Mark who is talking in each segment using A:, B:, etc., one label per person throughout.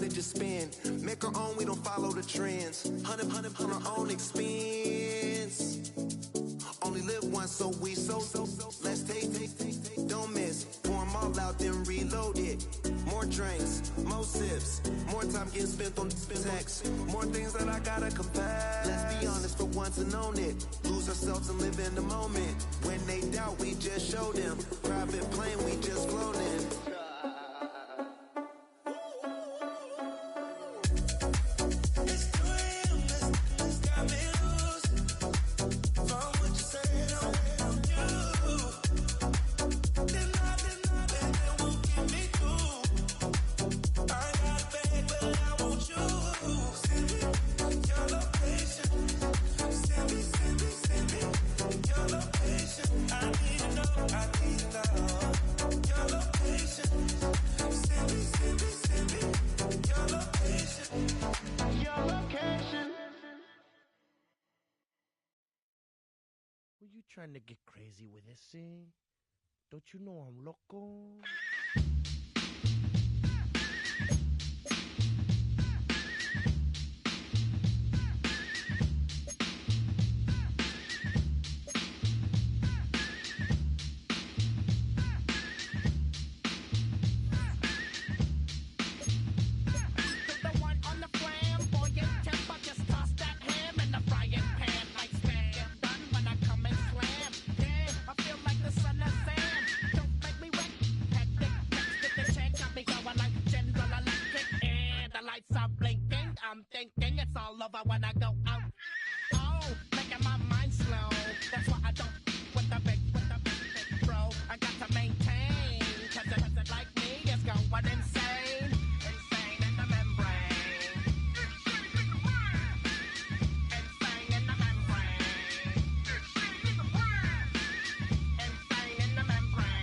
A: it just spin. Make our own, we don't follow the trends. Hundred on our own expense. Only live once, so we so. Let's take, don't miss. Pour 'em all out, then reload it. More drinks, more sips, more time getting spent on text. More things that I gotta confess. Let's be honest for once and own it. Lose ourselves and live in the moment. When they doubt, we just show them. Private plane, we just flown in.
B: Trying to get crazy with this thing? Don't you know I'm loco? I'm thinking it's all over when I go out. Oh, making my mind slow. That's why I don't with the big bro. I got to maintain, cause it like me is going insane. Insane in the membrane. Insane in the membrane. Insane in the membrane. Insane in the membrane.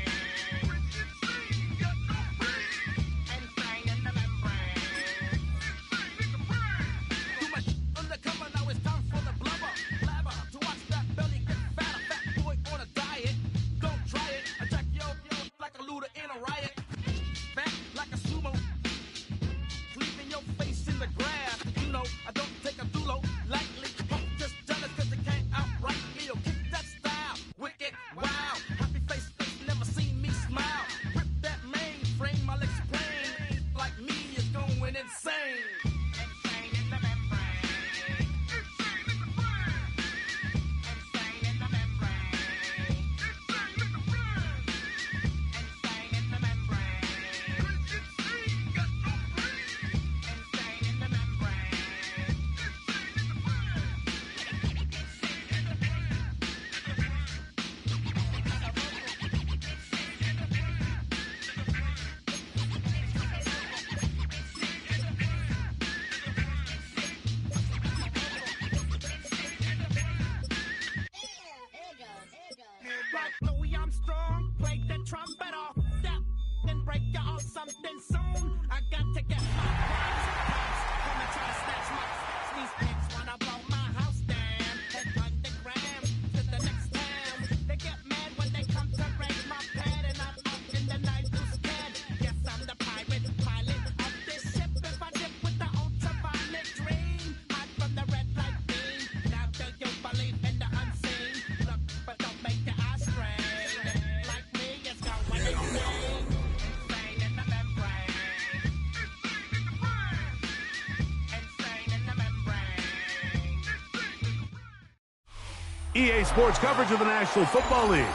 C: EA Sports coverage of the National Football League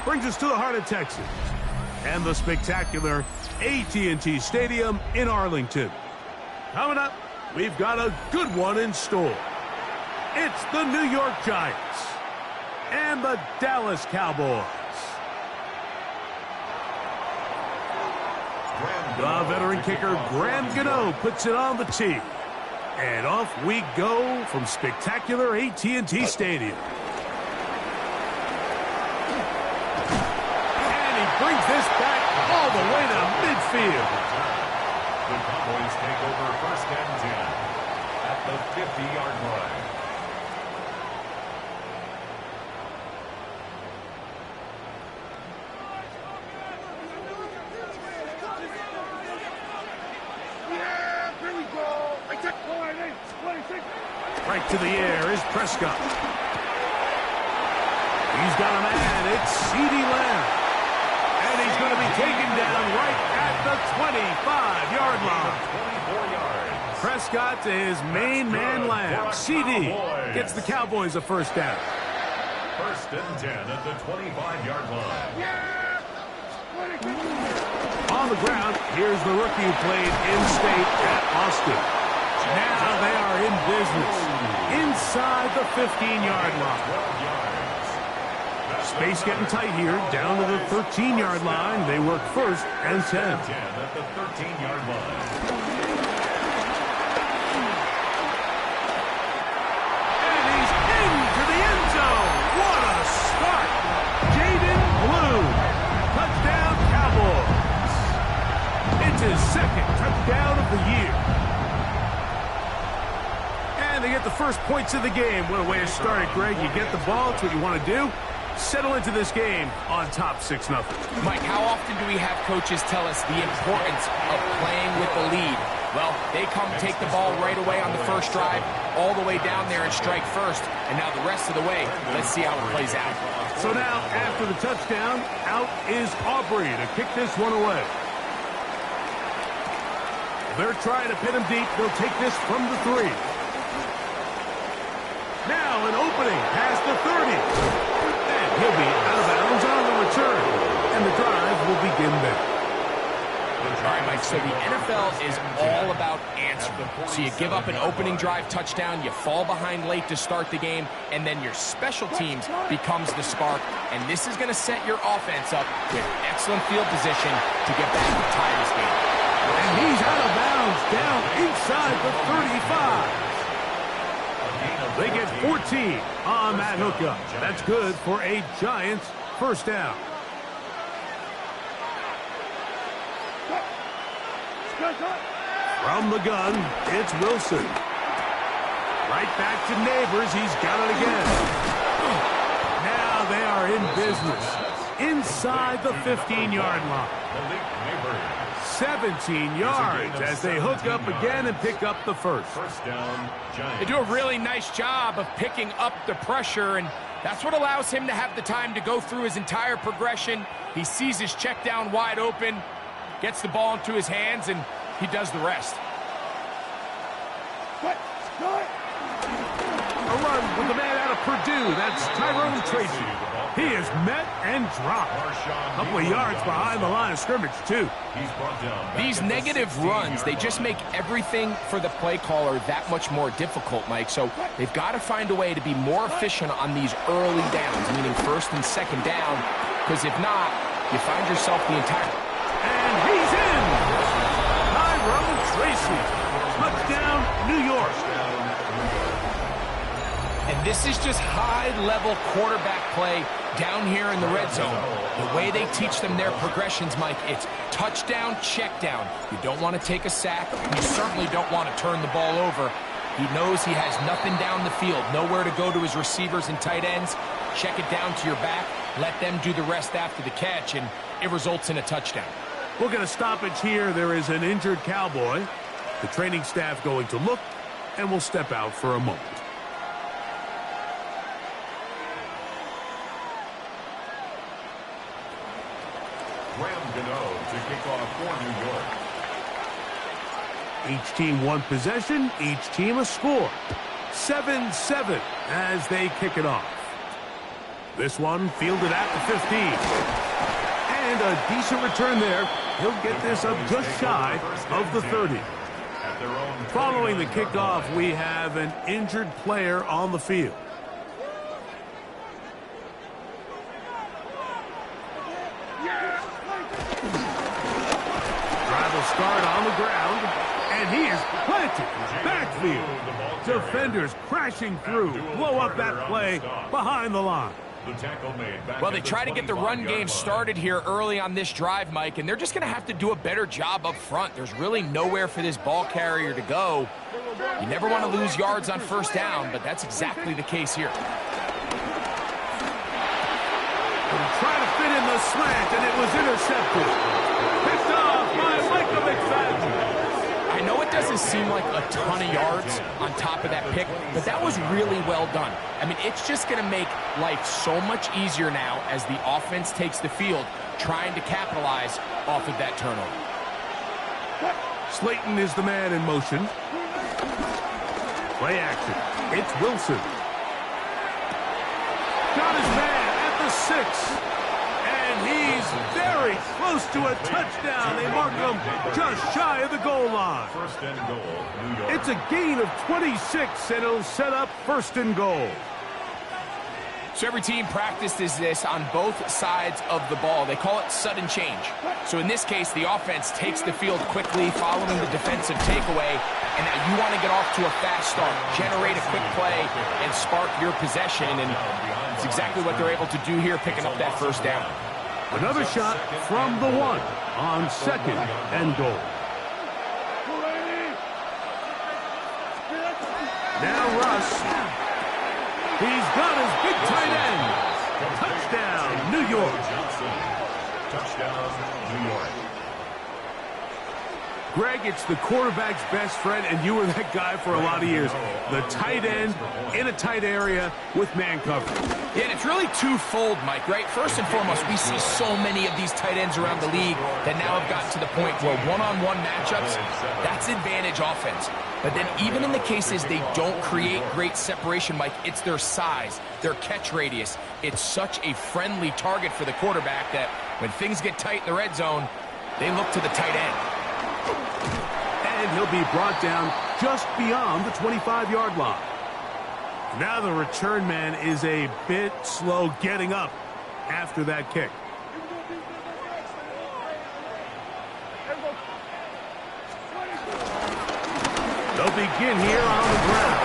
C: brings us to the heart of Texas and the spectacular AT&T Stadium in Arlington. Coming up, we've got a good one in store. It's the New York Giants and the Dallas Cowboys. The veteran kicker Graham Gano puts it on the tee. And off we go from spectacular AT&T Stadium. Brings this back all the way to midfield.
D: The Cowboys take over first and 10 at the 50-yard line.
E: Yeah, bring
C: Right to the air is Prescott. He's got a man. It's CeeDee Lamb. And he's going to be taken down right at the 25-yard line.
D: 24 yards.
C: Prescott to his main man Lamb. CeeDee gets the Cowboys a first down.
D: First and 10 at the 25-yard line.
C: On the ground, here's the rookie who played in-state at Austin. Now they are in business inside the 15-yard line. Space getting tight here, down to the 13-yard line. They work first and 10.
D: At the 13-yard line.
C: And he's into the end zone. What a start. Jaden Blue. Touchdown Cowboys. It's his second touchdown of the year. And they get the first points of the game. What a way to start it, Greg. You get the ball. It's what you want to do. Settle into this game on top 6-0.
E: Mike, how often do we have coaches tell us the importance of playing with the lead? Well, they come take the ball right away on the first drive, all the way down there and strike first. And now the rest of the way, let's see how it plays out.
C: So now, after the touchdown, out is Aubrey to kick this one away. They're trying to pin him deep. They'll take this from the 3. Now an opening past the 30. He'll be out of bounds on the return, and the drive will begin there.
E: All right, Mike, so the NFL is all about answering. So you give up an opening drive touchdown, you fall behind late to start the game, and then your special teams becomes the spark, and this is going to set your offense up with excellent field position to get back and tie this game.
C: And he's out of bounds down inside the 35. They get 14 on that hookup. That's good for a Giants first down. From the gun, it's Wilson. Right back to Neighbors. He's got it again. Now they are in business inside the 15-yard line. 17 yards as they hook up again and pick up the first.
D: First down, Giants.
E: They do a really nice job of picking up the pressure, and that's what allows him to have the time to go through his entire progression. He sees his check down wide open, gets the ball into his hands, and he does the rest.
C: A run with the man out of Purdue. That's Tyrone Tracy. He is met and dropped. A couple of yards behind the line of scrimmage, too.
E: These negative runs, they just make everything for the play caller that much more difficult, Mike. So they've got to find a way to be more efficient on these early downs, meaning first and second down, because if not, you find yourself the entire...
C: And he's in! Tyrone Tracy. Touchdown, New York.
E: And this is just high-level quarterback play down here in the red zone. The way they teach them their progressions, Mike, it's touchdown, check down. You don't want to take a sack. You certainly don't want to turn the ball over. He knows he has nothing down the field, nowhere to go to his receivers and tight ends. Check it down to your back. Let them do the rest after the catch, and it results in a touchdown.
C: We'll get a stoppage here. There is an injured Cowboy. The training staff going to look, and we'll step out for a moment.
D: To kick off for New York.
C: Each team one possession, each team a score. 7-7 as they kick it off. This one fielded at the 15. And a decent return there. He'll get this up just shy of the 30. Following the kickoff, we have an injured player on the field. Start on the ground, and he is planted. Backfield. Defenders crashing through. Blow up that play behind the line.
E: Well, they try to get the run game started here early on this drive, Mike, and they're just going to have to do a better job up front. There's really nowhere for this ball carrier to go. You never want to lose yards on first down, but that's exactly the case here.
C: Try to fit in the slant, and it was intercepted. Picked off by Michael McFadden.
E: I know it doesn't seem like a ton of yards on top of that pick, but that was really well done. I mean, it's just going to make life so much easier now as the offense takes the field, trying to capitalize off of that turnover.
C: Slayton is the man in motion. Play action. It's Wilson. Got his man at the 6. And he's very close to a touchdown. They mark him just shy of the goal line.
D: First and goal, New York.
C: It's a gain of 26, and it'll set up first and goal.
E: So every team practices this on both sides of the ball. They call it sudden change. So in this case, the offense takes the field quickly following the defensive takeaway, and now you want to get off to a fast start, generate a quick play, and spark your possession, and it's exactly what they're able to do here, picking up that first down.
C: Another shot from the 1 on second and goal. Now Russ. He's got his big tight end. Touchdown, New York.
D: Touchdown, New York.
C: Greg, it's the quarterback's best friend, and you were that guy for a lot of years. The tight end in a tight area with man coverage.
E: Yeah, and it's really twofold, Mike, right? First and foremost, we see so many of these tight ends around the league that now have gotten to the point where one-on-one matchups, that's advantage offense. But then even in the cases they don't create great separation, Mike, it's their size, their catch radius. It's such a friendly target for the quarterback that when things get tight in the red zone, they look to the tight end.
C: And he'll be brought down just beyond the 25-yard line. Now the return man is a bit slow getting up after that kick. They'll begin here on the ground.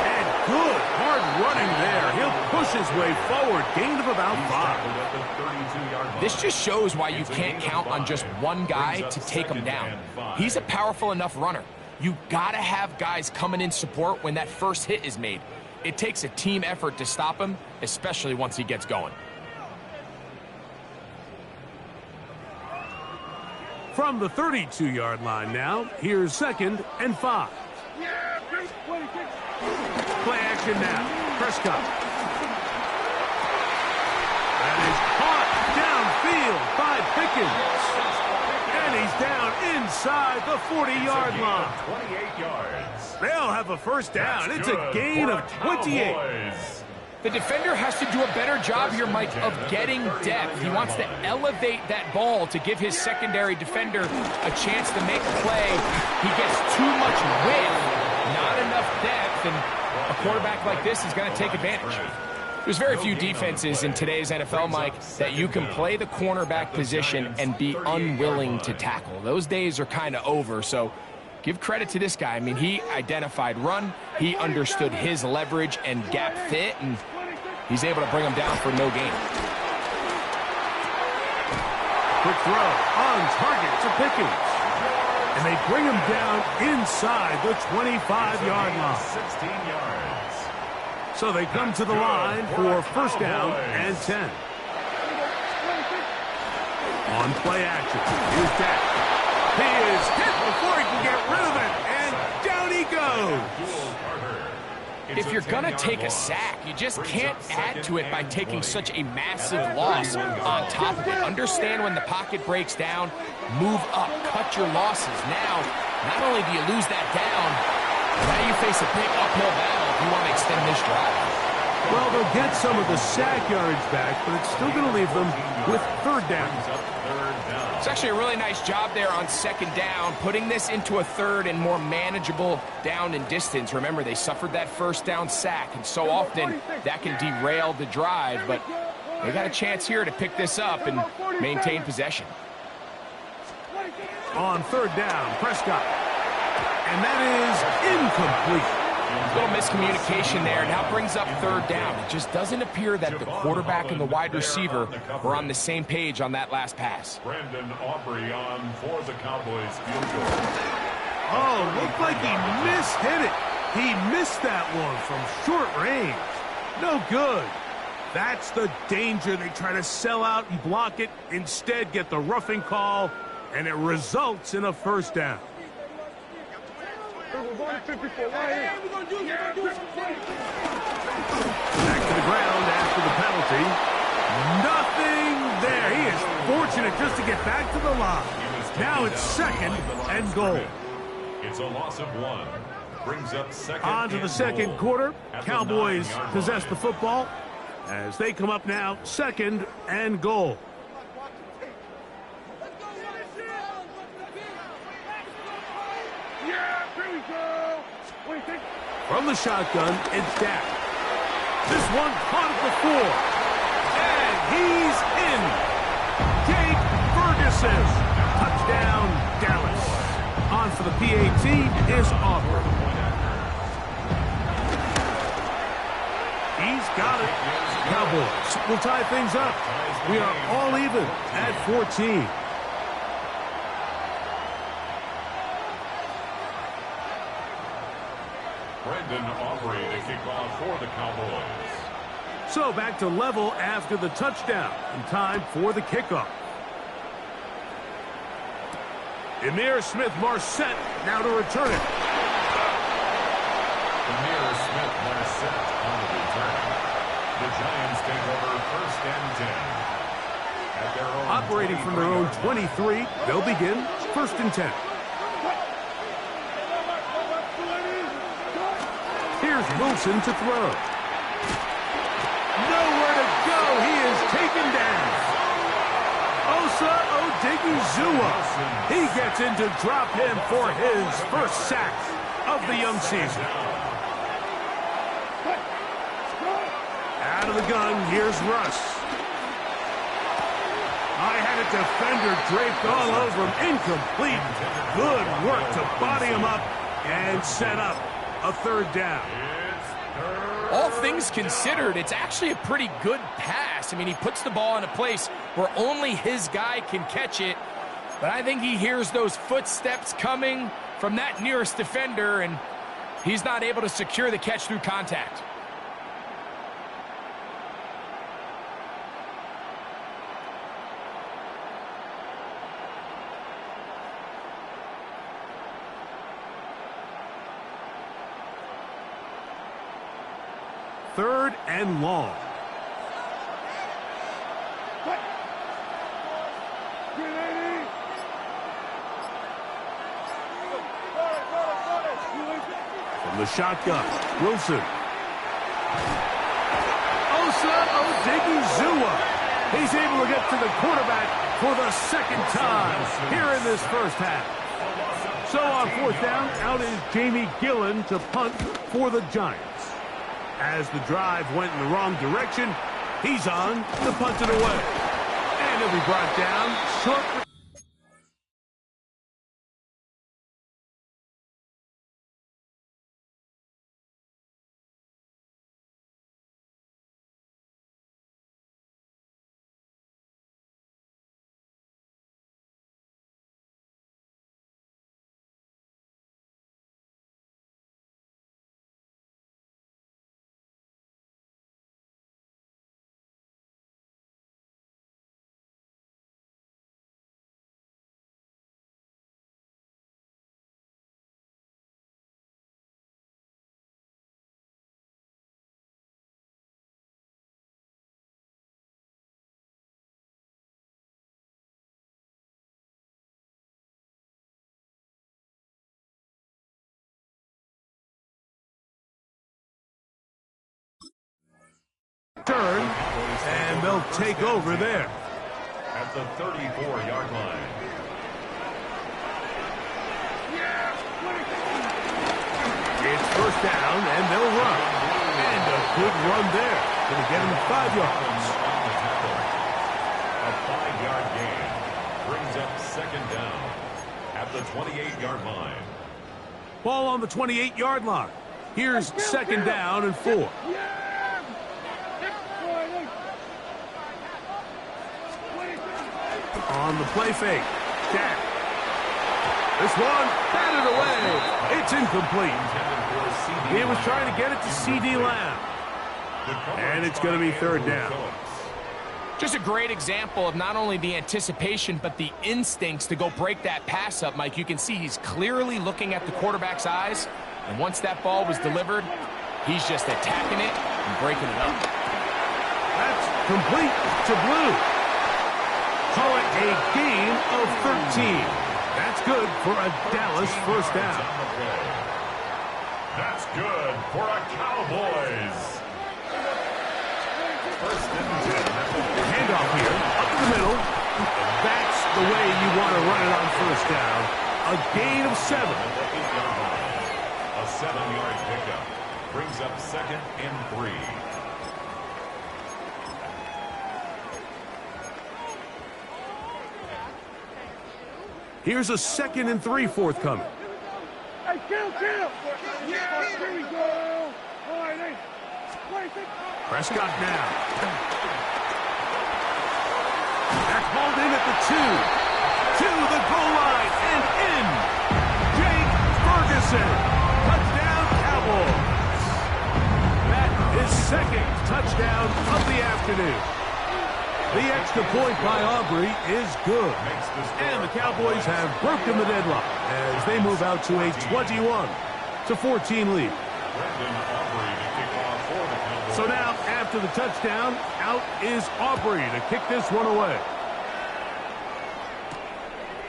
C: And good, hard running there. He'll push his way forward. Gain of about 5.
E: This just shows why you can't count on just one guy to take him down. He's a powerful enough runner. You got to have guys coming in support when that first hit is made. It takes a team effort to stop him, especially once he gets going.
C: From the 32-yard line now, here's second and 5. Play action now. Prescott. That is caught downfield by Pickens. And he's down inside the 40-yard line.
D: 28 yards.
C: They'll have a first down. It's a gain of 28.
E: The defender has to do a better job here, Mike, of getting depth. He wants to elevate that ball to give his secondary defender a chance to make a play. He gets too much width, not enough depth, and a quarterback like this is going to take advantage. There's very few defenses in today's NFL, Mike, that you can play the cornerback position and be unwilling to tackle. Those days are kind of over, so give credit to this guy. I mean, he identified run, he understood his leverage and gap fit, and he's able to bring him down for no gain.
C: Quick throw on target to Pickens. And they bring him down inside the 25-yard line.
D: 16 yards.
C: So they come to the line for first down and 10. On play action, here's Dak. He is hit before he can get rid of it, and down he goes.
E: If you're going to take a sack, you just can't add to it by taking such a massive loss on top of it. Understand when the pocket breaks down, move up, cut your losses. Now, not only do you lose that down, now you face a big uphill battle if you want to extend this drive.
C: Well, they'll get some of the sack yards back, but it's still going to leave them with third down.
E: It's actually a really nice job there on second down, putting this into a third and more manageable down and distance. Remember, they suffered that first down sack, and so often that can derail the drive, but they got a chance here to pick this up and maintain possession.
C: On third down, Prescott. And that is incomplete.
E: A little miscommunication there. Now brings up third down. It just doesn't appear that the quarterback and the wide receiver were on the same page on that last pass.
D: Brandon Aubrey on for the Cowboys field goal.
C: Oh, looked like he mishit it. He missed that one from short range. No good. That's the danger. They try to sell out and block it. Instead, get the roughing call, and it results in a first down. Back to the ground after the penalty. Nothing there. He is fortunate just to get back to the line. Now it's 2nd and goal.
D: It's a loss of 1. Brings up 2nd.
C: On to the second quarter. Cowboys possess the football as they come up now 2nd and goal. From the shotgun, it's Dak. This one caught at the 4. And he's in. Jake Ferguson. Touchdown, Dallas. On for the PAT is Auburn. He's got it. Cowboys will tie things up. We are all even at 14.
D: Brendan Aubrey to kick off for the Cowboys.
C: So back to level after the touchdown. And time for the kickoff. Emir Smith-Marset now to return it.
D: Emir Smith-Marset on the return. The Giants take over 1st and 10. At their own
C: Operating from their own 23, they'll begin 1st and 10. Here's Wilson to throw. Nowhere to go. He is taken down. Osa Odigizua. He gets in to drop him for his first sack of the young season. Out of the gun, here's Russ. I had a defender draped all over him. Incomplete. Good work to body him up and set up a 3rd down.
E: All things considered, it's actually a pretty good pass. I mean, he puts the ball in a place where only his guy can catch it. But I think he hears those footsteps coming from that nearest defender, and he's not able to secure the catch through contact.
C: Third and long. From the shotgun, Wilson. Osa Odigizua. He's able to get to the quarterback for the 2nd time here in this first half. So on 4th down, out is Jamie Gillen to punt for the Giants. As the drive went in the wrong direction, he's on to punt it away. And he'll be brought down short. Turn, and they'll take over there.
D: At the 34-yard line.
C: It's 1st down, and they'll run. And a good run there. Going to get him 5 yards.
D: A 5-yard gain brings up 2nd down at the 28-yard line.
C: Ball on the 28-yard line. Here's 2nd down and 4. On the play fake, Dak. This one batted away. It's incomplete. He was trying to get it to C.D. Lamb. And it's going to be 3rd down.
E: Just a great example of not only the anticipation, but the instincts to go break that pass up, Mike. You can see he's clearly looking at the quarterback's eyes, And once that ball was delivered, he's just attacking it and breaking it up.
C: That's complete to Blue. Call it a gain of 13. That's good for a Dallas first down.
D: That's good for a Cowboys. First and 10.
C: Handoff here, up the middle. That's the way you want to run it on first down. A gain of 7.
D: A 7-yard pickup brings up 2nd and 3.
C: Here's a 2nd and 3 forthcoming.
F: Hey, kill! Yeah, here we go! All right, hey.
C: Prescott now. That's hauled in at the 2. To the goal line and in. Jake Ferguson. Touchdown, Cowboys. That is 2nd touchdown of the afternoon. The extra point by Aubrey is good. And the Cowboys have broken the deadlock as they move out to a 21-14 lead. So now, after the touchdown, out is Aubrey to kick this one away.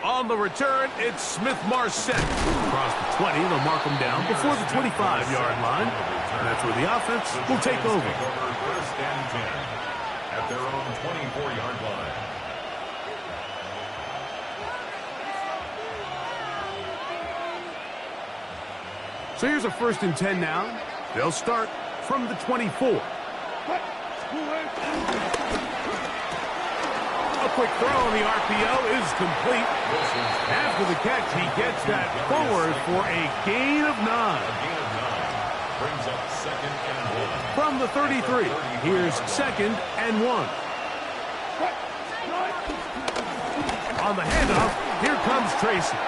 C: On the return, it's Smith-Marset. Across the 20, they'll mark him down before the 25-yard line. And that's where the offense will take over.
D: First and 10 at their own 24-yard line.
C: So here's a 1st and 10 now. They'll start from the 24. A quick throw on the RPO is complete. After the catch, he gets that forward for a gain of 9.
D: Brings up 2nd and 1.
C: From the 33, here's 2nd and 1. On the handoff, here comes Tracy.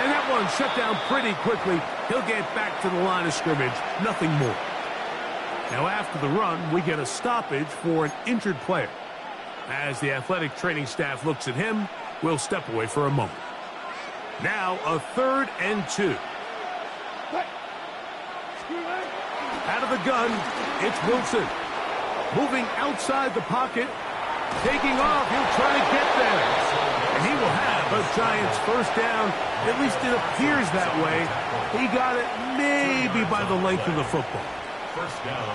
C: And that one shut down pretty quickly. He'll get back to the line of scrimmage, nothing more. Now after the run, we get a stoppage for an injured player. As the athletic training staff looks at him, we'll step away for a moment. Now a 3rd and 2. Out of the gun, it's Wilson. Moving outside the pocket. Taking off, he'll try to get there. And he will have a Giants first down. At least it appears that way. He got it maybe by the length of the football.
D: First down,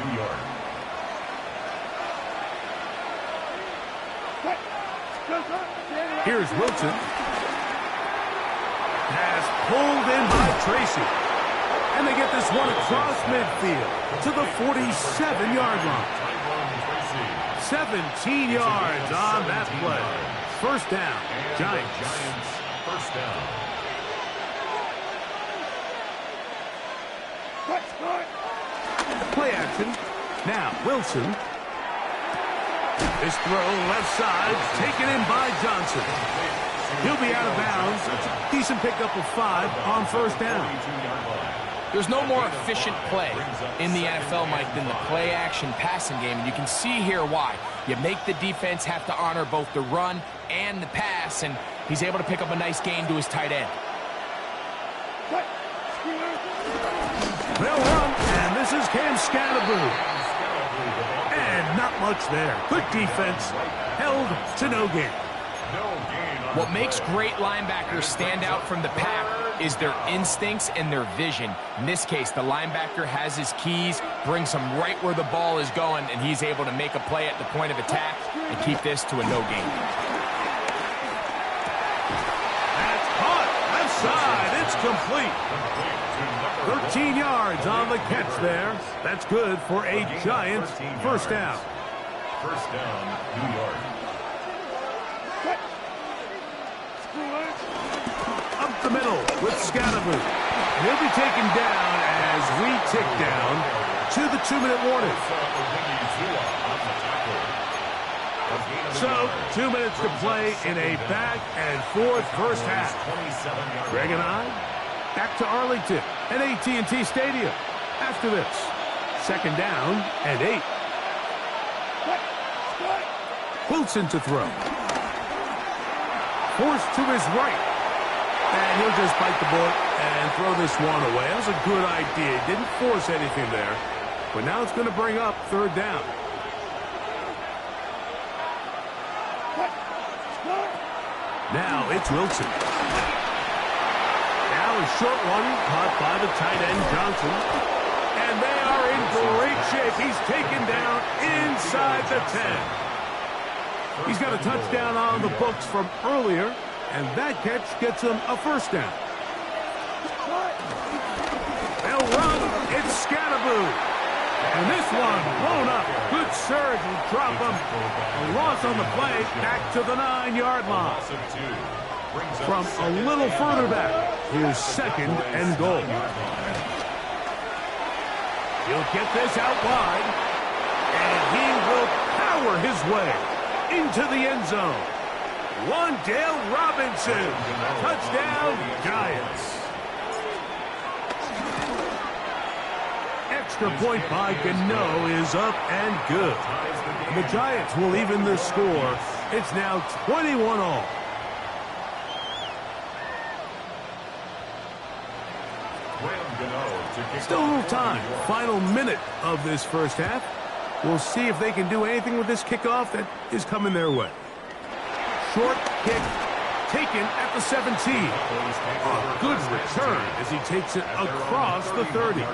D: New York.
C: Here's Wilson. Pass pulled in by Tracy. And they get this one across midfield to the 47-yard line. 17 yards on that play. First down, Giants.
D: First down.
C: Play action. Now, Wilson. This throw left side, taken in by Johnson. He'll be out of bounds. Decent pickup of 5 on first down.
E: There's no more efficient play in the NFL, Mike, than the play-action passing game. And you can see here why. You make the defense have to honor both the run and the pass, and he's able to pick up a nice gain to his tight end.
C: They'll run, and this is Cam Scatterboo. And not much there. Good defense. Held to no gain.
E: What makes great linebackers stand out from the pack is their instincts and their vision. In this case, the linebacker has his keys, brings him right where the ball is going, and he's able to make a play at the point of attack and keep this to a no gain.
C: That's caught. Left side. It's complete. 13 yards on the catch there. That's good for a Giants first down.
D: First down, New York.
C: Up the middle with Scatterboo. He'll be taken down as we tick down to the 2-minute warning. So, 2 minutes to play in a back-and-forth first half. Greg and I, back to Arlington at AT&T Stadium. After this, 2nd down and 8. Wilson to throw. Forced to his right. And he'll just bite the bullet and throw this one away. That was a good idea. He didn't force anything there. But now it's going to bring up third down. Now it's Wilson. Now a short one caught by the tight end Johnson. And they are in great shape. He's taken down inside the 10. He's got a touchdown on the books from earlier, and that catch gets him a first down. They'll run. It's Scatterboo. And this one blown up. Good surge will drop him. A loss on the play back to the 9-yard line. From a little further back, here's second and goal. He'll get this out wide, and he will power his way into the end zone. Wan'Dale Robinson, touchdown Giants. Extra point by Gano is up and good. And the Giants will even the score. It's now 21-all. Still a little time. Final minute of this first half. We'll see if they can do anything with this kickoff that is coming their way. Short kick taken at the 17. A good return as he takes it across the 30.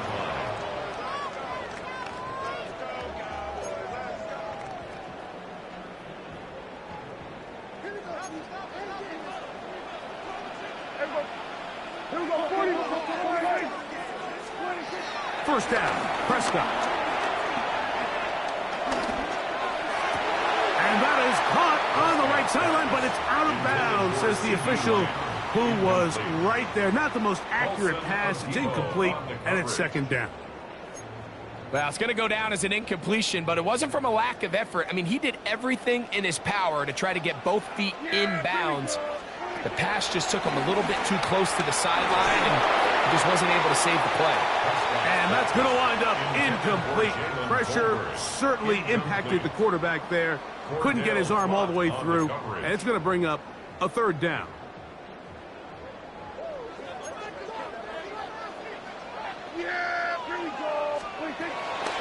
C: First down, Prescott. And that is caught on the right sideline, but it's out of bounds, says the official who was right there. Not the most accurate pass. It's incomplete, and it's second down.
E: Well, it's going to go down as an incompletion, but it wasn't from a lack of effort. I mean, he did everything in his power to try to get both feet in bounds. The pass just took him a little bit too close to the sideline, and he just wasn't able to save the play.
C: And that's going to wind up incomplete. Pressure certainly impacted the quarterback there. Couldn't get his arm all the way through, and it's going to bring up a third down.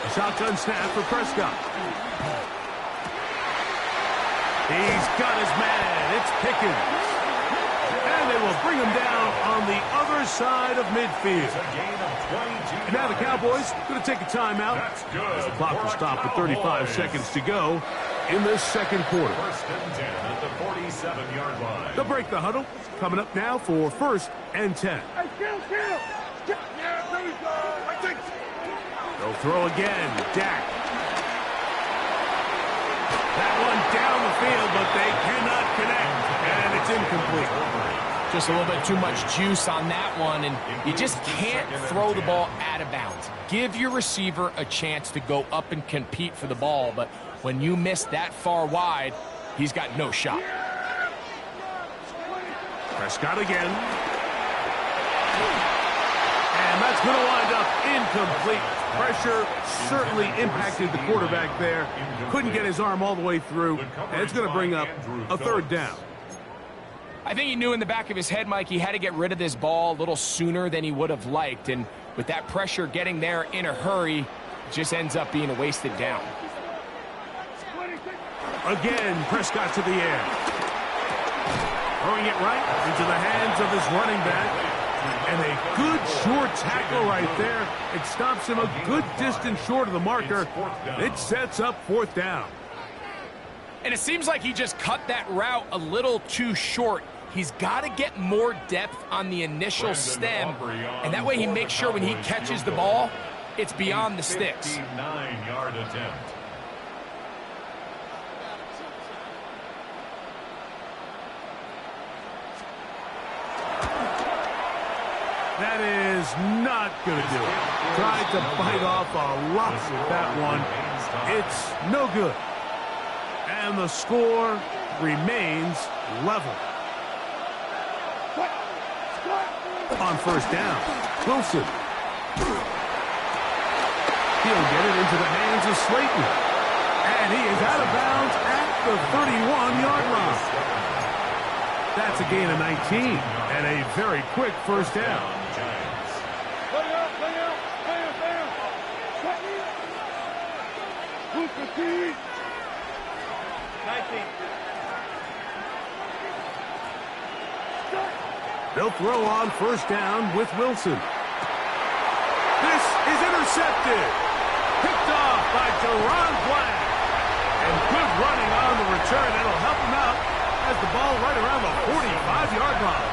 C: A shotgun snap for Prescott. He's got his man. It's Pickens. And they will bring him down on the other side of midfield. And now the Cowboys going to take a timeout. The clock will stop with 35 seconds to go in this second quarter.
D: First and 10 at the 47-yard line.
C: They'll break the huddle. Coming up now for first and 10.
F: Hey, kill! Yeah, there we go.
C: They'll throw again. Dak. That one down the field, but they cannot connect. And it's incomplete.
E: Just a little bit too much juice on that one, and you just can't throw the ball out of bounds. Give your receiver a chance to go up and compete for the ball, but when you miss that far wide, he's got no shot.
C: Prescott again. And that's going to wind up incomplete. Pressure certainly impacted the quarterback there. Couldn't get his arm all the way through, and it's going to bring up a third down.
E: I think he knew in the back of his head, Mike, he had to get rid of this ball a little sooner than he would have liked. And with that pressure getting there in a hurry, it just ends up being a wasted down.
C: Again, Prescott to the air. Throwing it right into the hands of his running back. And a good short tackle right there. It stops him a good distance short of the marker. It sets up fourth down.
E: And it seems like he just cut that route a little too short. He's got to get more depth on the initial stem, and that way he makes sure when he catches the ball, it's beyond the sticks.
D: 59-yard attempt.
C: That is not going to do it. Tried to bite off a lot with that one. It's no good. And the score remains level. On first down, Wilson. He'll get it into the hands of Slayton. And he is out of bounds at the 31-yard line. That's a gain of 19 and a very quick first down. They'll throw on first down with Wilson. This is intercepted. Picked off by Deron Black. And good running on the return. That'll help him out as the ball right around the 45-yard line.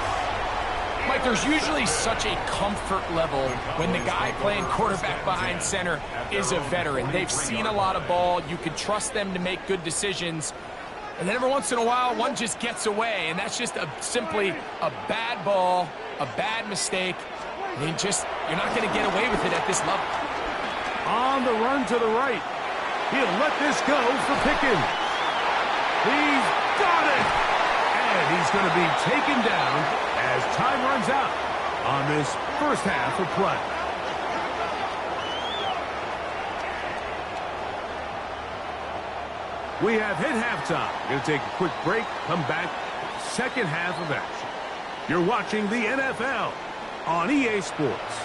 E: Mike, there's usually such a comfort level when the guy playing quarterback behind center is a veteran. They've seen a lot of ball. You can trust them to make good decisions. And then every once in a while, one just gets away, and that's just simply a bad ball, a bad mistake. I mean, you're not going to get away with it at this level.
C: On the run to the right. He'll let this go for Pickens. He's got it! And he's going to be taken down as time runs out on this first half of play. We have hit halftime. Going to take a quick break, come back, second half of action. You're watching the NFL on EA Sports.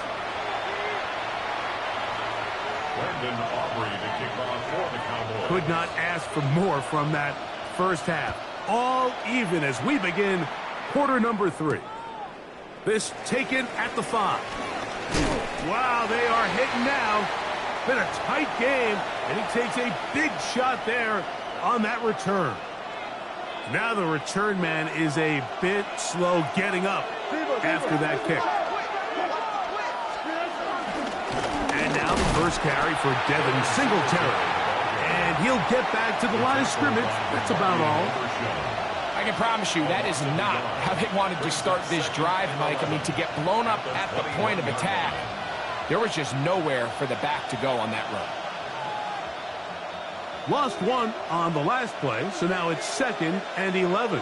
D: Brandon Aubrey to kick off for the Cowboys.
C: Could not ask for more from that first half. All even as we begin quarter number 3. This taken at the 5. Wow, they are hitting now. Been a tight game, and he takes a big shot there on that return. Now the return man is a bit slow getting up after that kick. And now the first carry for Devin Singletary. And he'll get back to the line of scrimmage. That's about all.
E: I can promise you that is not how they wanted to start this drive, Mike. I mean, to get blown up at the point of attack, there was just nowhere for the back to go on that run.
C: Lost one on the last play, so now it's 2nd and 11.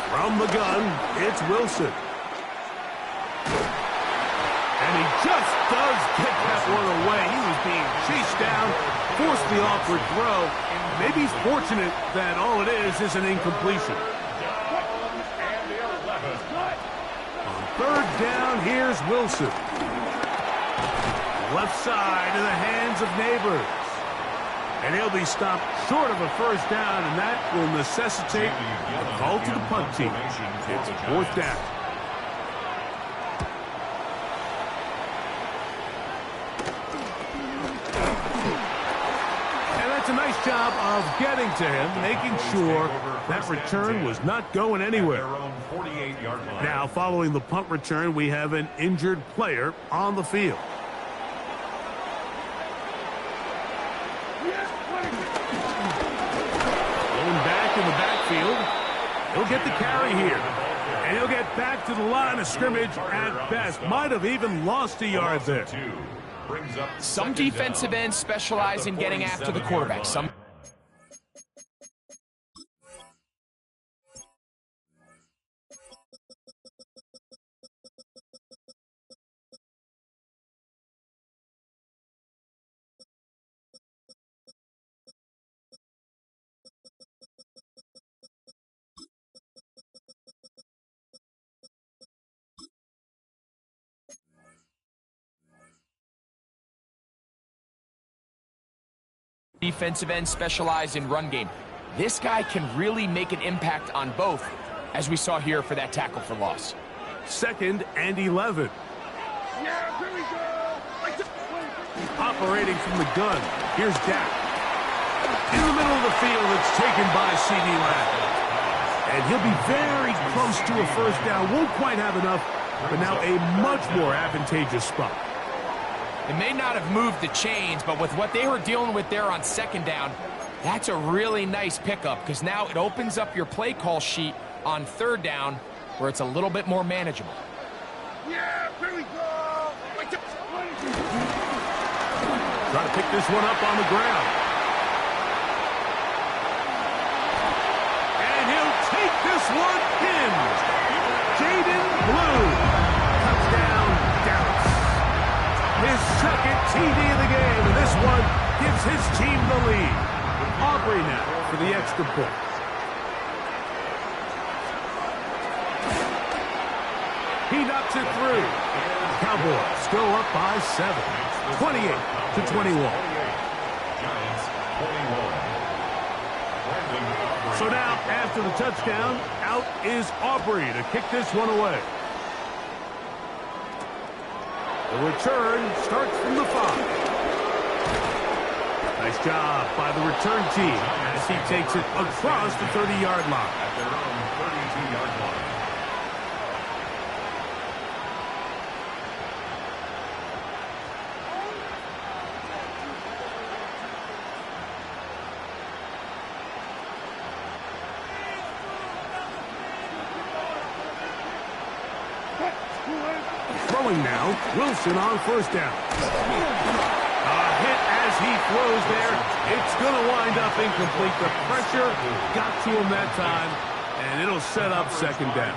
C: From the gun, it's Wilson. And he just does get that one away. He was being chased down, forced the awkward throw. Maybe he's fortunate that all it is an incompletion. On third down, here's Wilson. Left side in the hands of Neighbors. And he'll be stopped short of a first down, and that will necessitate a call to the punt team. It's 4th down. And that's a nice job of getting to him, making sure that return was not going anywhere. Now, following the punt return, we have an injured player on the field. Back in the backfield. He'll get the carry here. And he'll get back to the line of scrimmage at best. Might have even lost a yard there.
E: Some defensive ends specialize in getting after the quarterback. Some defensive ends specialize in run game. This guy can really make an impact on both, as we saw here for that tackle for loss.
C: 2nd and 11. Operating from the gun. Here's Dak. In the middle of the field, it's taken by C.D. Lamb. And he'll be very close to a first down. Won't quite have enough, but now a much more advantageous spot.
E: They may not have moved the chains, but with what they were dealing with there on 2nd down, that's a really nice pickup because now it opens up your play call sheet on 3rd down where it's a little bit more manageable.
F: Yeah, here we go.
C: Try to pick this one up on the ground. And he'll take this one in. Jaden Blue. Touchdown, Dallas. His 2nd TD of the game, and this one gives his team the lead. Aubrey now for the extra point. He knocks it through. Cowboys go up by 7, 28-21.
D: Giants 21.
C: So now, after the touchdown, out is Aubrey to kick this one away. The return starts from the 5. Nice job by the return team as he takes it across the 30-yard line.
D: At their own 32-yard line.
C: Throwing now, Wilson on first down. A hit as he throws there. It's going to wind up incomplete. The pressure got to him that time, and it'll set up second down.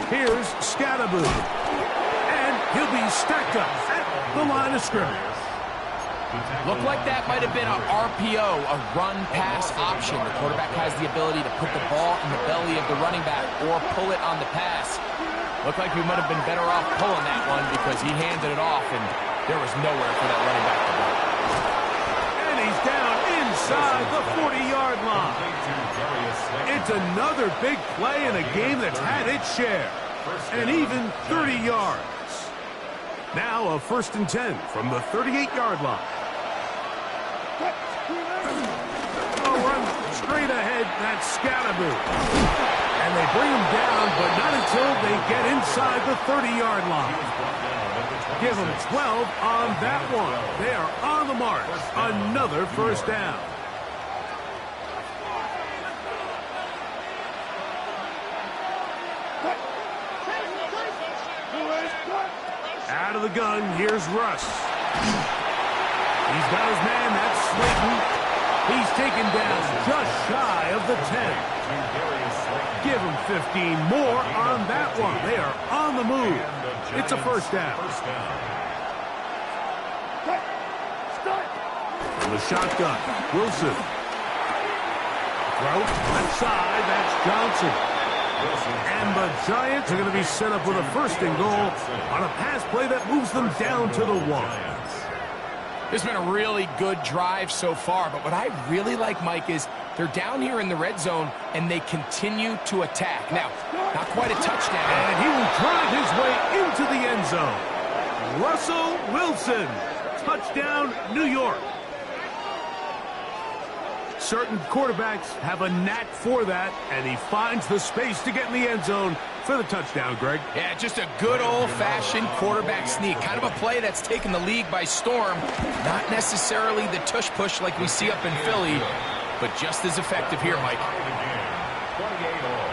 C: Here's Scattaboo. And he'll be stacked up at the line of scrimmage.
E: Looked like that might have been an RPO, a run-pass option. The quarterback has the ability to put the ball in the belly of the running back or pull it on the pass. Looked like we might have been better off pulling that one because he handed it off, and there was nowhere for that running back to go.
C: And he's down inside the 40-yard line. It's another big play in a game that's had its share. And even 30 yards. Now a 1st and 10 from the 38-yard line. Oh, run straight ahead, that's Scattaboo. And they bring him down, but not until they get inside the 30-yard line. Give them 12 on that one. They are on the march. Another first down. Out of the gun, here's Russ. He's got his man, that's Slayton. He's taken down just shy of the 10. Give him 15 more on that one. They are on the move. It's a first down. From the shotgun, Wilson. Throw, left side, that's Johnson. And the Giants are going to be set up with a 1st and goal on a pass play that moves them down to the 1.
E: This has been a really good drive so far, but what I really like, Mike, is they're down here in the red zone, and they continue to attack. Now, not quite a touchdown.
C: And he will drive his way into the end zone. Russell Wilson, touchdown, New York. Certain quarterbacks have a knack for that, and he finds the space to get in the end zone for the touchdown, Greg.
E: Yeah, just a good old-fashioned quarterback sneak. Kind of a play that's taken the league by storm. Not necessarily the tush-push like we see up in Philly, but just as effective here, Mike.
D: 28-all.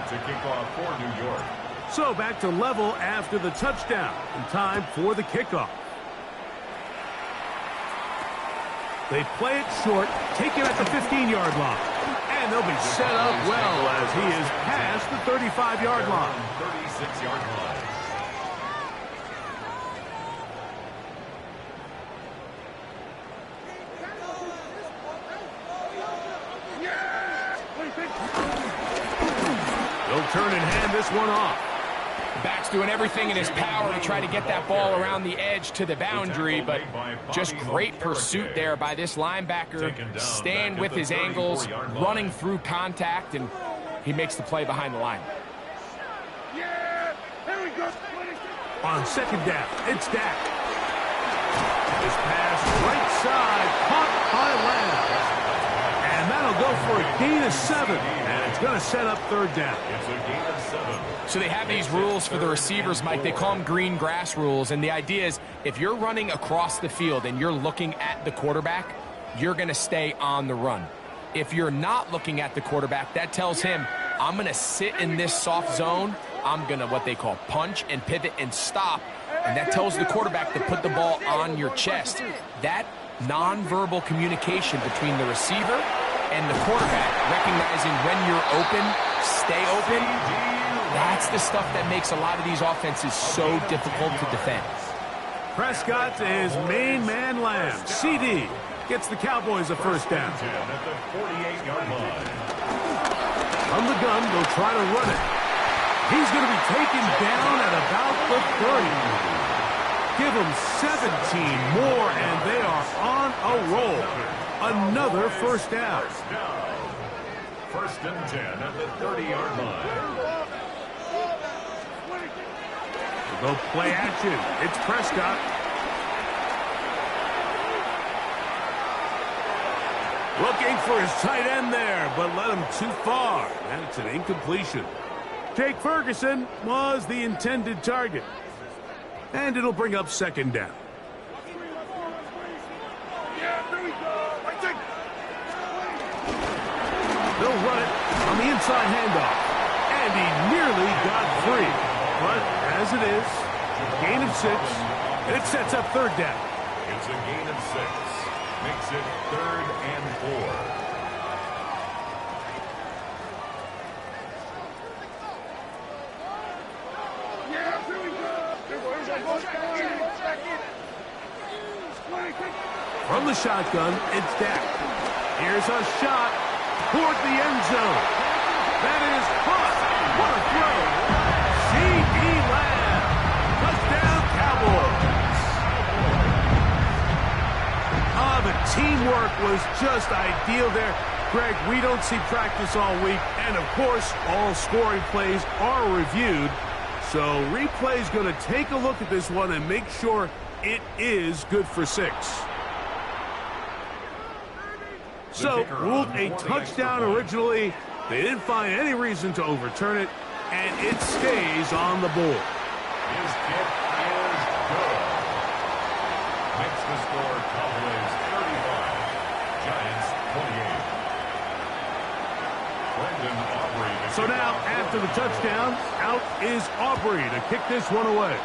D: To kick off for New York.
C: So back to level after the touchdown, and time for the kickoff. They play it short, take it at the 15-yard line. And they'll be set up well as he is past the 35-yard line.
D: 36-yard line.
C: They'll turn and hand this one off.
E: The back's doing everything in his power to try to get that ball around the edge to the boundary, but just great pursuit there by this linebacker, staying with his angles, running through contact, and he makes the play behind the line.
C: On 2nd down, it's Dak. This pass right side, caught by Lamb. And that'll go for a gain of 7, and it's going to set up 3rd down.
D: It's a gain of 7.
E: So they have these rules for the receivers, Mike. They call them green grass rules, and the idea is if you're running across the field and you're looking at the quarterback, you're going to stay on the run. If you're not looking at the quarterback, that tells him, I'm going to sit in this soft zone. I'm going to what they call punch and pivot and stop, and that tells the quarterback to put the ball on your chest. That nonverbal communication between the receiver And the quarterback recognizing when you're open, stay open, that's the stuff that makes a lot of these offenses so difficult to defend.
C: Prescott to his main man Lamb. CD gets the Cowboys a first down.
D: At the 48-yard line.
C: From the gun, they'll try to run it. He's going to be taken down at about the 30. Give them 17 more, and they are on a roll. Another first down.
D: First and 10 at the 30-yard line.
C: They'll play action. It's Prescott. Looking for his tight end there, but led him too far. And it's an incompletion. Jake Ferguson was the intended target. And it'll bring up second down. They'll run it on the inside handoff. And he nearly got free. But as it is, gain of 6. It sets up third down.
D: It's a gain of 6. Makes it 3rd and 4.
C: From the shotgun, it's Dak. Here's a shot toward the end zone. That is caught. What a throw. C.D. Lamb. Touchdown, Cowboys. The teamwork was just ideal there. Greg, we don't see practice all week. And, of course, all scoring plays are reviewed. So replay's going to take a look at this one and make sure it is good for 6. So, ruled a touchdown originally. They didn't find any reason to overturn it, and it stays on the board.
D: His kick is good. Makes the score Cowboys 35, Giants 28.
C: So now, after the touchdown, out is Aubrey to kick this one away.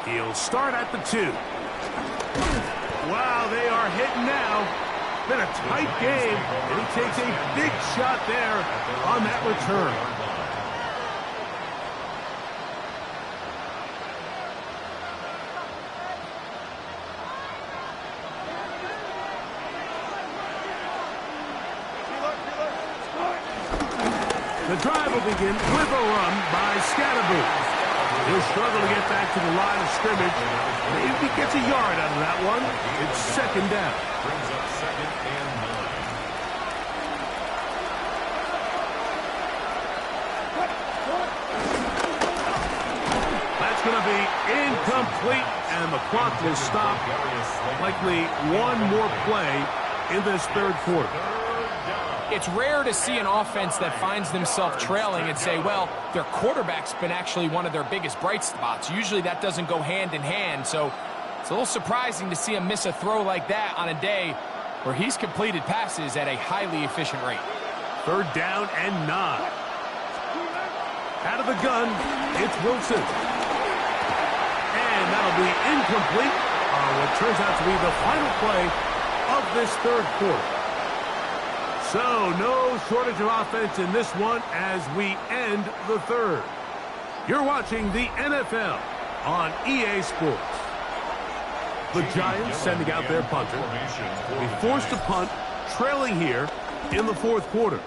C: He'll start at the 2. Wow, they are hitting now. Been a tight game, and he takes a big shot there on that return. The drive will begin with a run by Scatterboot. He'll struggle to get back to the line of scrimmage. Maybe he gets a yard out of that one. It's second down.
D: Brings up 2nd and 9.
C: That's going to be incomplete, and the clock will stop. Likely one more play in this third quarter.
E: It's rare to see an offense that finds themselves trailing and say, well, their quarterback's been actually one of their biggest bright spots. Usually that doesn't go hand in hand, so it's a little surprising to see him miss a throw like that on a day where he's completed passes at a highly efficient rate.
C: Third down and 9. Out of the gun, it's Wilson. And that'll be incomplete on what turns out to be the final play of this third quarter. So, no shortage of offense in this one as we end the third. You're watching the NFL on EA Sports. The Giants sending out their punter. They forced to punt, trailing here in the fourth quarter.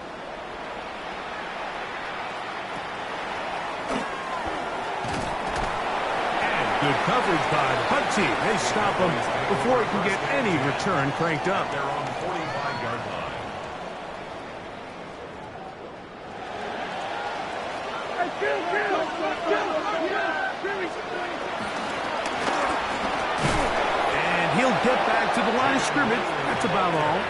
C: And good coverage by the punt team. They stop him before he can get any return cranked up.
D: They're on the 45-yard line.
C: And he'll get back to the line of scrimmage. That's about all.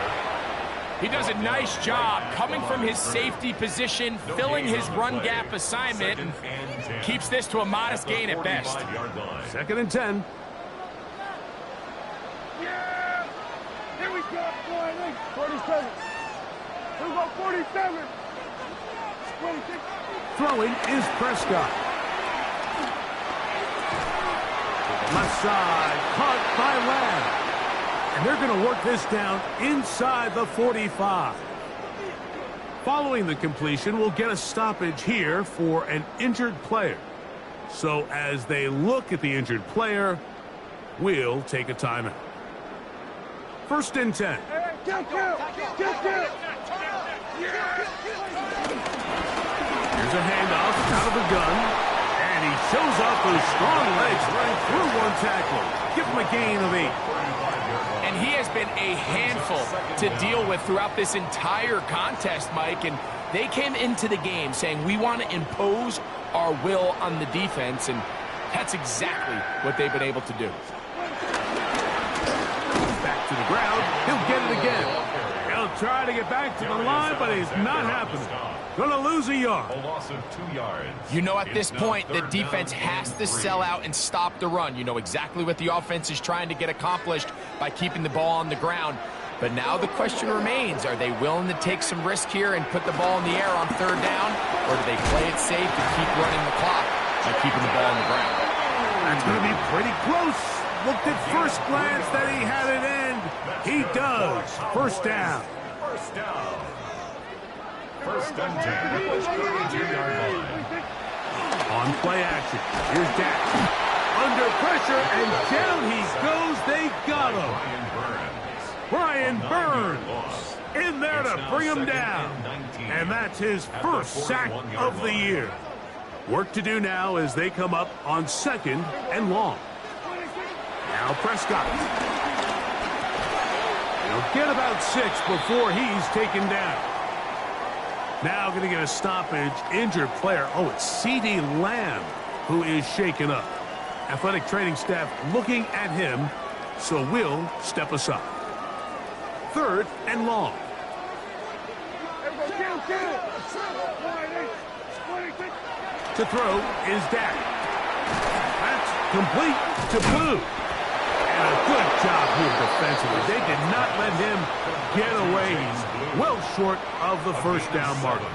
E: He does a nice job coming from his safety position, filling his run gap assignment, and keeps this to a modest gain at best.
C: 2nd and 10.
F: Yeah! Here we go, 47. Here we go, 47. 26.
C: Throwing is Prescott. Left side, caught by Lamb. And they're going to work this down inside the 45. Following the completion, we'll get a stoppage here for an injured player. So as they look at the injured player, we'll take a timeout. 1st and 10. Here's a handoff out of the gun. And he shows off those strong legs running through one tackle. Give him a gain of 8.
E: And he has been a handful to deal with throughout this entire contest, Mike. And they came into the game saying, we want to impose our will on the defense. And that's exactly what they've been able to do.
C: Back to the ground. He'll get it again. He'll try to get back to the line, but it's not happening. Going to lose a yard.
D: A loss of 2 yards.
E: You know, at this point, the defense has to sell out and stop the run. You know exactly what the offense is trying to get accomplished by keeping the ball on the ground. But now the question remains, are they willing to take some risk here and put the ball in the air on 3rd down? Or do they play it safe to keep running the clock by keeping the ball on the ground?
C: That's going to be pretty close. Looked at first glance that he had it end. He does. 1st down.
D: 1st down. 1st and 10. 32-yard line.
C: On play action. Here's Dak. Under pressure, and down he goes. They got him. Brian Burns in there to bring him down. And that's his 1st sack of the year. Work to do now as they come up on 2nd and long. Now Prescott. He'll get about 6 before he's taken down. Now going to get a stoppage. Injured player. Oh, it's C.D. Lamb who is shaken up. Athletic training staff looking at him, so we'll step aside. 3rd and long. To throw is Dak. That's complete to Blue. And a good job here defensively. They did not let him get away. He's well short of the 1st down marker.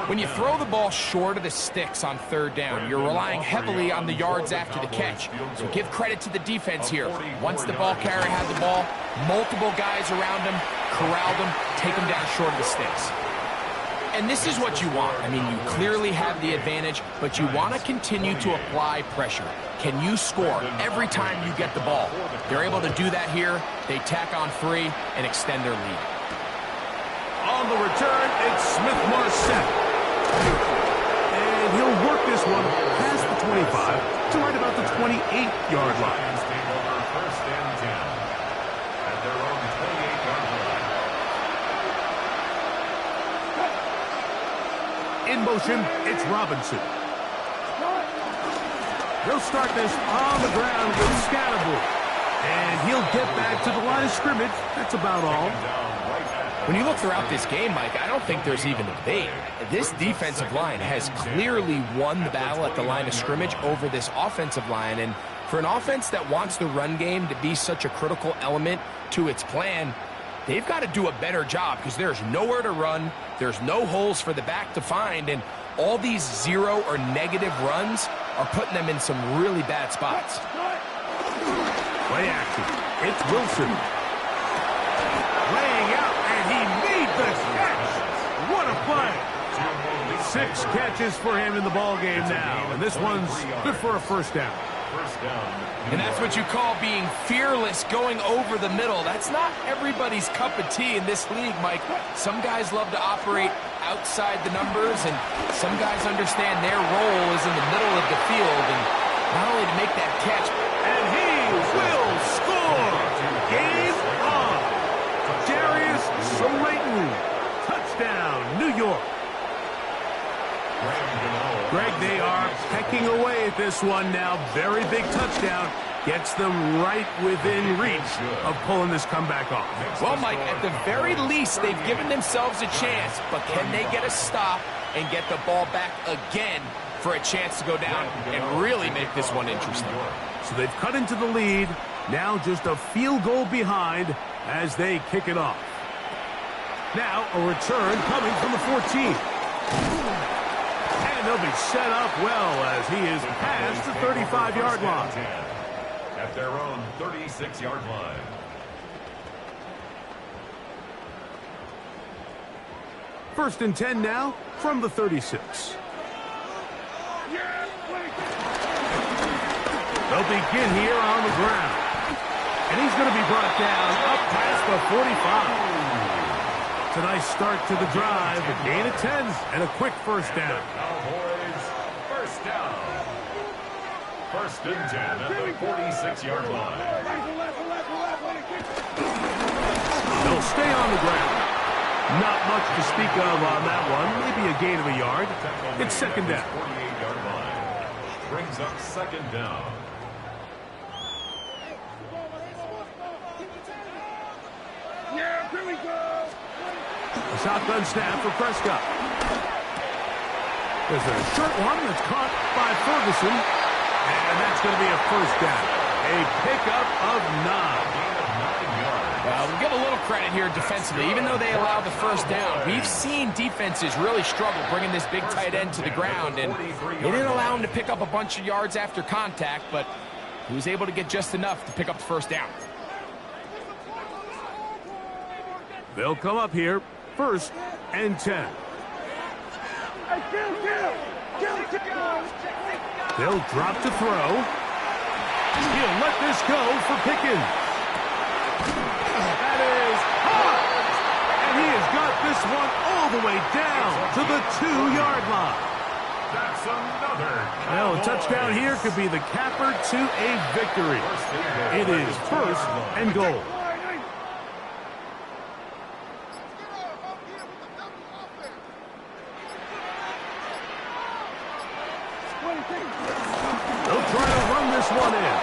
E: When you throw the ball short of the sticks on 3rd down, you're relying heavily on the yards after the catch. So give credit to the defense here. Once the ball carrier had the ball, multiple guys around him, corralled him, take him down short of the sticks. And this is what you want. I mean, you clearly have the advantage, but you want to continue to apply pressure. Can you score every time you get the ball? They're able to do that here. They tack on 3 and extend their lead.
C: On the return, it's Smith-Marset. And he'll work this one past the 25 to right about the 28-yard line.
D: First and 10 at their own 28-yard line.
C: In motion, it's Robinson. They'll start this on the ground with Scatterboard. And he'll get back to the line of scrimmage. That's about all.
E: When you look throughout this game, Mike, I don't think there's even a debate. This defensive line has clearly won the battle at the line of scrimmage over this offensive line. And for an offense that wants the run game to be such a critical element to its plan, they've got to do a better job because there's nowhere to run. There's no holes for the back to find. And all these 0 or negative runs are putting them in some really bad spots.
C: Play action. It's Wilson. Laying out, and he made the catch. What a play. 6 catches for him in the ball game now. And this one's good for a 1st down.
E: And that's what you call being fearless, going over the middle. That's not everybody's cup of tea in this league, Mike. Some guys love to operate outside the numbers, and some guys understand their role is in the middle of the field, and not only to make that catch.
C: And he will score. Game on. Darius Slayton. Touchdown, New York. Greg, they are pecking away at this one now. Very big touchdown. Gets them right within reach of pulling this comeback off.
E: Well, Mike, at the very least, they've given themselves a chance, but can they get a stop and get the ball back again for a chance to go down and really make this one interesting?
C: So they've cut into the lead. Now just a field goal behind as they kick it off. Now a return coming from the 14. And they'll be set up well as he is past the 35-yard line.
D: At their own 36-yard line.
C: First and 10 now from the 36. They'll begin here on the ground. And he's going to be brought down up past the 45. It's a nice start to the drive, a gain of 10, and a quick first down.
D: Cowboys, first down. First and 10 at the 46-yard line.
C: They'll stay on the ground. Not much to speak of on that one. Maybe a gain of a yard. It's second down.
D: 48-yard line. Brings up second down.
F: Yeah, here we go.
C: A shotgun snap for Prescott. There's a short one that's caught by Ferguson. And that's going to be a first down. A pickup of 9.
E: Well, we'll give a little credit here defensively. Even though they allowed the first down, we've seen defenses really struggle bringing this big tight end to the ground, and they didn't allow him to pick up a bunch of yards after contact, but he was able to get just enough to pick up the first down.
C: They'll come up here, first and 10.
F: Hey, kill.
C: They'll drop to throw. He'll let this go for Pickens. That is hot. And he has got this one all the way down to the 2-yard line.
D: That's another.
C: Well, a touchdown here could be the capper to a victory. It is first and goal. They'll try to run this one in.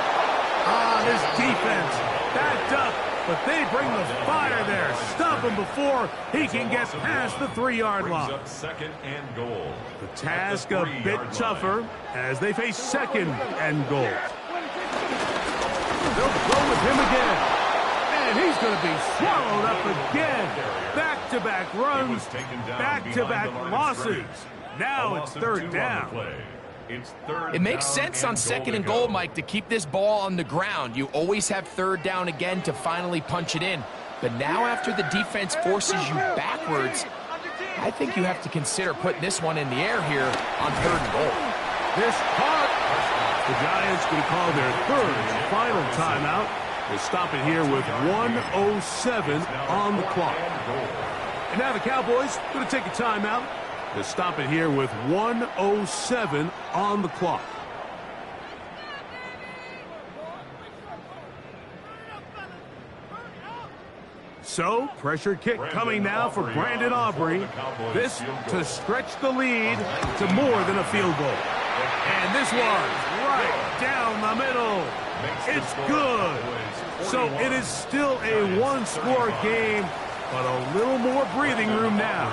C: This defense backed up, but they bring the fire there. Stop him before he can get past the 3-yard line.
D: Up second and goal.
C: The task a bit tougher as they face second and goal. They'll go with him again. And he's going to be swallowed up again. Back-to-back runs, back-to-back losses. Now it's third down.
E: It makes sense on second and goal, Mike, to keep this ball on the ground. You always have third down again to finally punch it in. But now after the defense forces you backwards, I think you have to consider putting this one in the air here on third and goal.
C: This caught. The Giants going to call their third and final timeout. We'll stop it here with 1:07 on the clock. And now the Cowboys going to take a timeout. To stop it here with 1:07 on the clock. So, pressure kick coming now for Brandon Aubrey. This to stretch the lead to more than a field goal. And this one, right down the middle. It's good. So it is still a one-score game, but a little more breathing room now.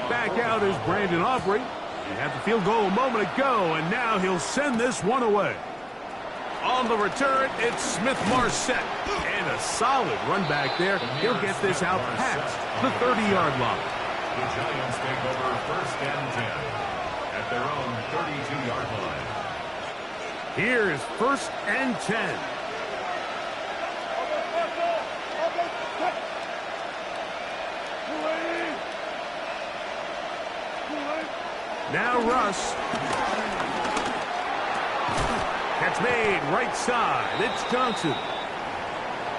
C: Back out is Brandon Aubrey. He had the field goal a moment ago, and now he'll send this one away. On the return, it's Smith-Marset. And a solid run back there. He'll get this out past the 30-yard line.
D: The Giants take over first and 10 at their own 32-yard line.
C: Here is first and 10. Now Russ. Catch made right side. It's Johnson.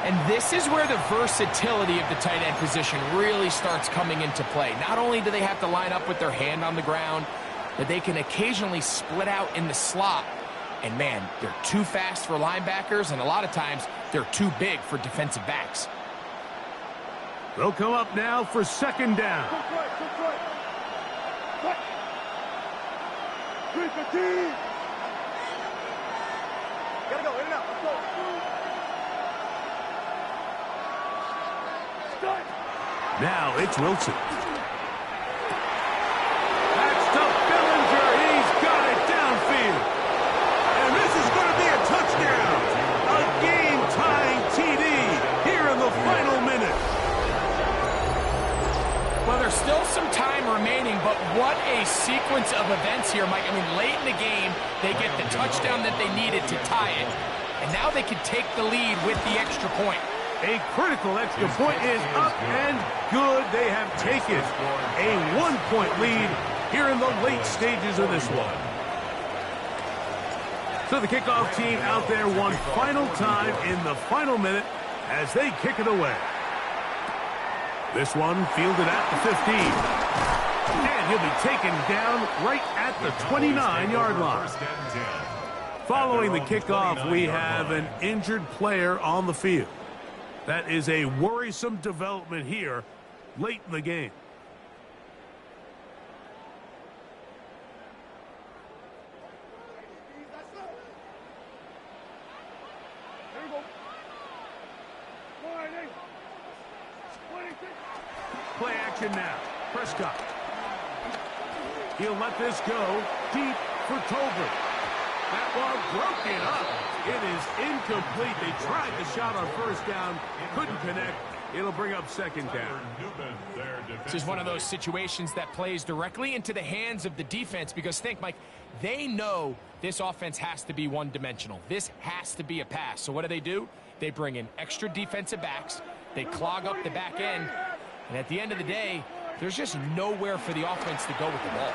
E: And this is where the versatility of the tight end position really starts coming into play. Not only do they have to line up with their hand on the ground, but they can occasionally split out in the slot. And man, they're too fast for linebackers, and a lot of times they're too big for defensive backs.
C: They'll come up now for second down.
F: Gotta go, in and out, let's go.
C: Now it's Wilson. That's to Bellinger. He's got it downfield. And this is going to be a touchdown. A game-tying TD here in the final minute.
E: Well, there's still some time remaining, but what a sequence of events here, Mike. I mean, late in the game, they get the touchdown that they needed to tie it, and now they can take the lead with the extra point.
C: A critical extra point is up and good. They have taken a 1-point lead here in the late stages of this one. So the kickoff team out there one final time in the final minute as they kick it away. This one fielded at the 15. And he'll be taken down right at the 29-yard line. Following the kickoff, we have an injured player on the field. That is a worrisome development here late in the game. Play action now. Prescott. He'll let this go deep for Tolbert. That ball broken up. It is incomplete. They tried the shot on first down. Couldn't connect. It'll bring up second down.
E: This is one of those situations that plays directly into the hands of the defense because think, Mike, they know this offense has to be one-dimensional. This has to be a pass. So what do? They bring in extra defensive backs. They clog up the back end. And at the end of the day, there's just nowhere for the offense to go with the ball.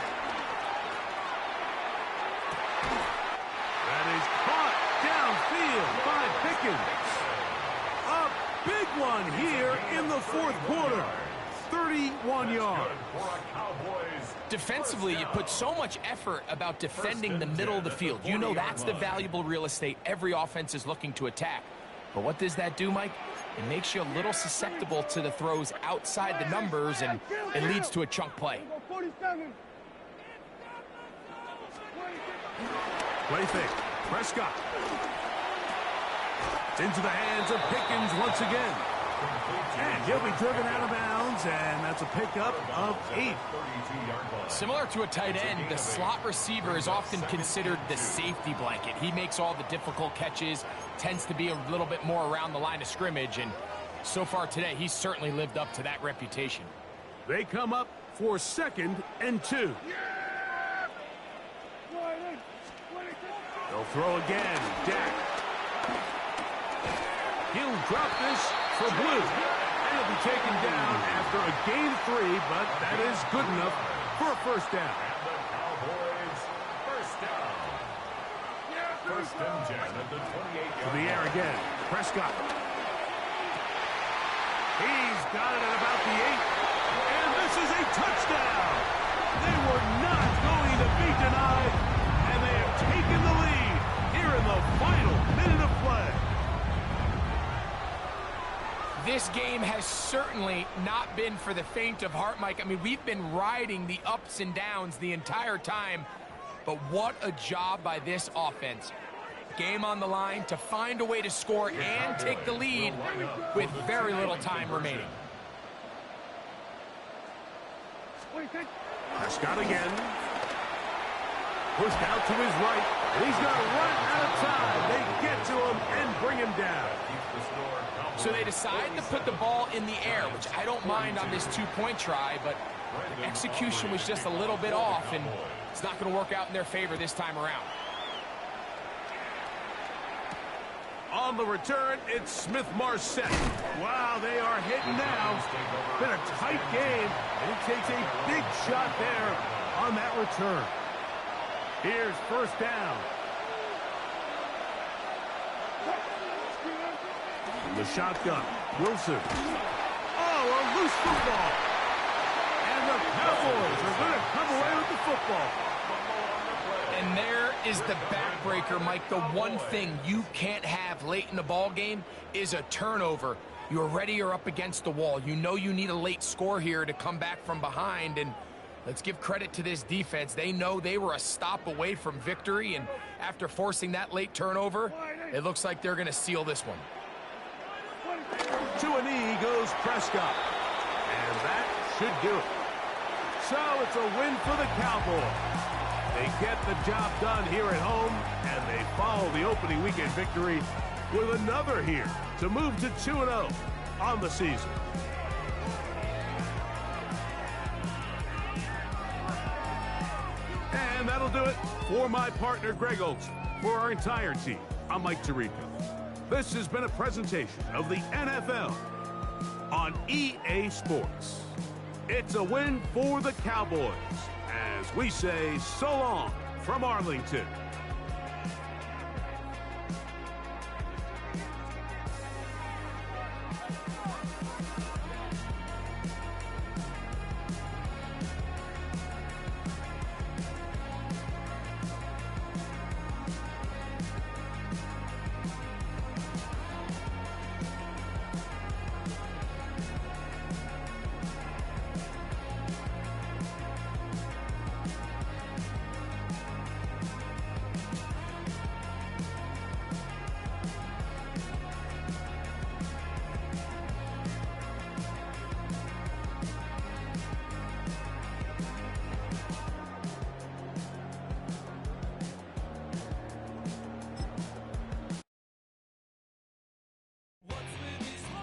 C: That is caught downfield by Pickens. A big one here in the fourth quarter. 31 yards.
E: Defensively, you put so much effort about defending the middle of the field. You know that's the valuable real estate every offense is looking to attack. But what does that do, Mike? It makes you a little susceptible to the throws outside the numbers, and it leads to a chunk play.
C: Play fake. Prescott. It's into the hands of Pickens once again. And he'll be driven out of bounds, and that's a pickup of 8.
E: Similar to a tight end, the slot receiver is often considered the safety blanket. He makes all the difficult catches, tends to be a little bit more around the line of scrimmage, and so far today, he's certainly lived up to that reputation.
C: They come up for 2nd and 2. They'll throw again. Dak. He'll drop this for Blue. And he'll be taken down after a gain of 3, but that is good enough for a first down.
D: And the Cowboys first down. First and 10 at the 28-yard
C: To the air again. Prescott. He's got it at about the 8. And this is a touchdown. They were not going to be denied. And they have taken the lead here in the final minute of play.
E: This game has certainly not been for the faint of heart, Mike. I mean, we've been riding the ups and downs the entire time, but what a job by this offense. Game on the line to find a way to score and take the lead with very little time remaining.
C: Prescott again. Pushed out to his right. And he's going to run out of time. They get to him and bring him down.
E: So they decide to put the ball in the air, which I don't mind on this 2-point try, but the execution was just a little bit off, and it's not going to work out in their favor this time around.
C: On the return, it's Smith-Marset. Wow, they are hitting now. Been a tight game, and he takes a big shot there on that return. Here's first down. The shotgun. Wilson. Oh, a loose football. And the Cowboys are going to come away with the football.
E: And there is the backbreaker, Mike. The one thing you can't have late in the ball game is a turnover. You're ready or up against the wall. You know you need a late score here to come back from behind, and let's give credit to this defense. They know they were a stop away from victory, and after forcing that late turnover, it looks like they're going to seal this one.
C: To a knee goes Prescott. And that should do it. So it's a win for the Cowboys. They get the job done here at home, and they follow the opening weekend victory with another here to move to 2-0 on the season. And that'll do it for my partner, Greg Olson. For our entire team, I'm Mike Tirico. This has been a presentation of the NFL on EA Sports. It's a win for the Cowboys, as we say so long from Arlington.